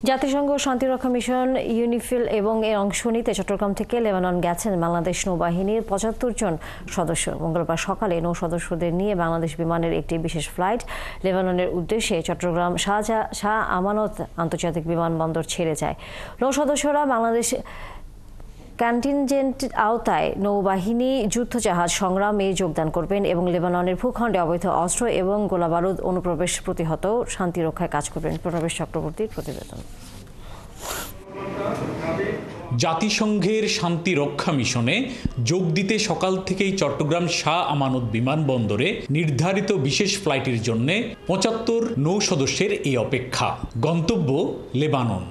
জাতিসংঘ শান্তিরক্ষা mission UNIFIL এবং এর অংশ নিতে চট্টগ্রাম থেকে লেবানন গেছেন বাংলাদেশ নৌবাহিনীর ৭৫ জন সদস্য। মঙ্গলবার সকালে নৌ সদস্যদের নিয়ে বাংলাদেশ বিমানের একটি বিশেষ ফ্লাইট লেবাননের উদ্দেশ্যে চট্টগ্রাম শাহ আমানত আন্তর্জাতিক বিমানবন্দর ছেড়ে যায়। নৌ সদস্যরা বাংলাদেশ কন্টিনজেন্ট আওতায় নৌবাহিনী যুদ্ধজাহাজ সংগ্রামে যোগদান করবেন এবং লেবাননের ভূখণ্ডে অবৈধ অস্ত্র এবং গোলাবারুদ অনুপ্রবেশ প্রতিহত শান্তি রক্ষায় কাজ করবেন। প্রণবেশ চক্রবর্তীর প্রতিবেদন। জাতিসংঘের শান্তি রক্ষা মিশনে যোগ দিতে সকাল থেকেই চট্টগ্রাম শাহ আমানত বিমানবন্দরে নির্ধারিত বিশেষ ফ্লাইটের জন্য ৭৫ নৌ সদস্যের এই অপেক্ষা। গন্তব্য লেবানন।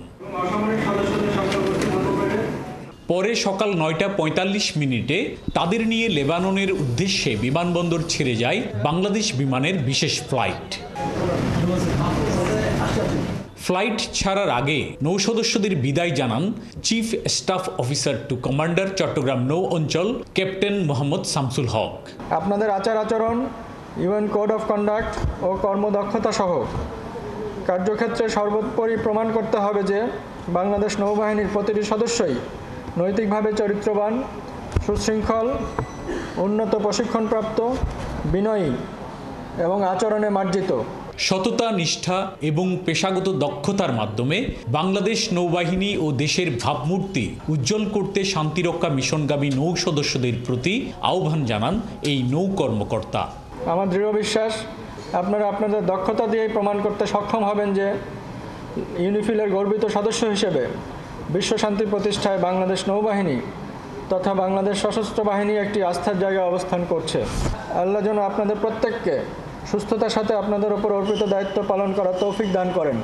পরে সকাল ৯টা ৪৫ মিনিটে তাদের নিয়ে লেবাননের উদ্দেশ্যে বিমানবন্দর ছেড়ে যায় বাংলাদেশ বিমানের বিশেষ ফ্লাইট। ফ্লাইট ছাড়ার আগে নৌ সদস্যদের বিদায় জানান chief staff officer to commander Chattogram নৌ অঞ্চল ক্যাপ্টেন মোহাম্মদ শামসুল হক। আপনাদের আচার আচরণ, ইউএন কোড অফ কন্ডাক্ট ও কর্মদক্ষতা সহ কার্যক্ষেত্রে সর্বোপরি প্রমাণ করতে হবে যে বাংলাদেশ নৌবাহিনীর প্রতিটি সদস্যই নৈতিকভাবে চরিত্রবান, সুশৃঙ্খল, উন্নত প্রশিক্ষণপ্রাপ্ত, বিনয়ী এবং আচরণে মার্জিত। সততা, নিষ্ঠা এবং পেশাগত দক্ষতার মাধ্যমে বাংলাদেশ নৌবাহিনী ও দেশের ভাবমূর্তি উজ্জ্বল করতে শান্তিরক্ষা মিশনগামী নৌ সদস্যদের প্রতি আহ্বান জানান এই নৌ কর্মকর্তা। আমার দৃঢ় বিশ্বাস আপনারা আপনাদের দক্ষতা দিয়েই প্রমাণ করতে সক্ষম হবেন যে ইউনিফিলের গর্বিত সদস্য হিসেবে বিশ্ব শান্তি প্রতিষ্ঠায় বাংলাদেশ নৌবাহিনী তথা বাংলাদেশ সশস্ত্র বাহিনী একটি আস্থার জায়গায় অবস্থান করছে। আল্লাহ যেন আপনাদের প্রত্যেককে সুস্থতার সাথে আপনাদের উপর অর্পিত দায়িত্ব পালন করার তৌফিক দান করেন।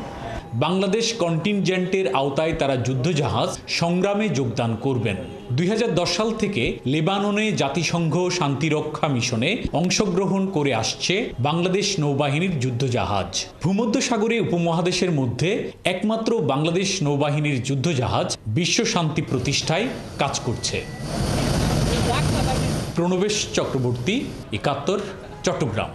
বাংলাদেশ কন্টিনজেন্টের আওতায় তারা যুদ্ধজাহাজ সংগ্রামে যোগদান করবেন। ২০১০ সাল থেকে লেবাননে জাতিসংঘ শান্তিরক্ষা মিশনে অংশগ্রহণ করে আসছে বাংলাদেশ নৌবাহিনীর যুদ্ধজাহাজ। ভূমধ্যসাগরে উপমহাদেশের মধ্যে একমাত্র বাংলাদেশ নৌবাহিনীর যুদ্ধজাহাজ বিশ্ব শান্তি প্রতিষ্ঠায় কাজ করছে। প্রণবেশ চক্রবর্তী, ৭১, চট্টগ্রাম।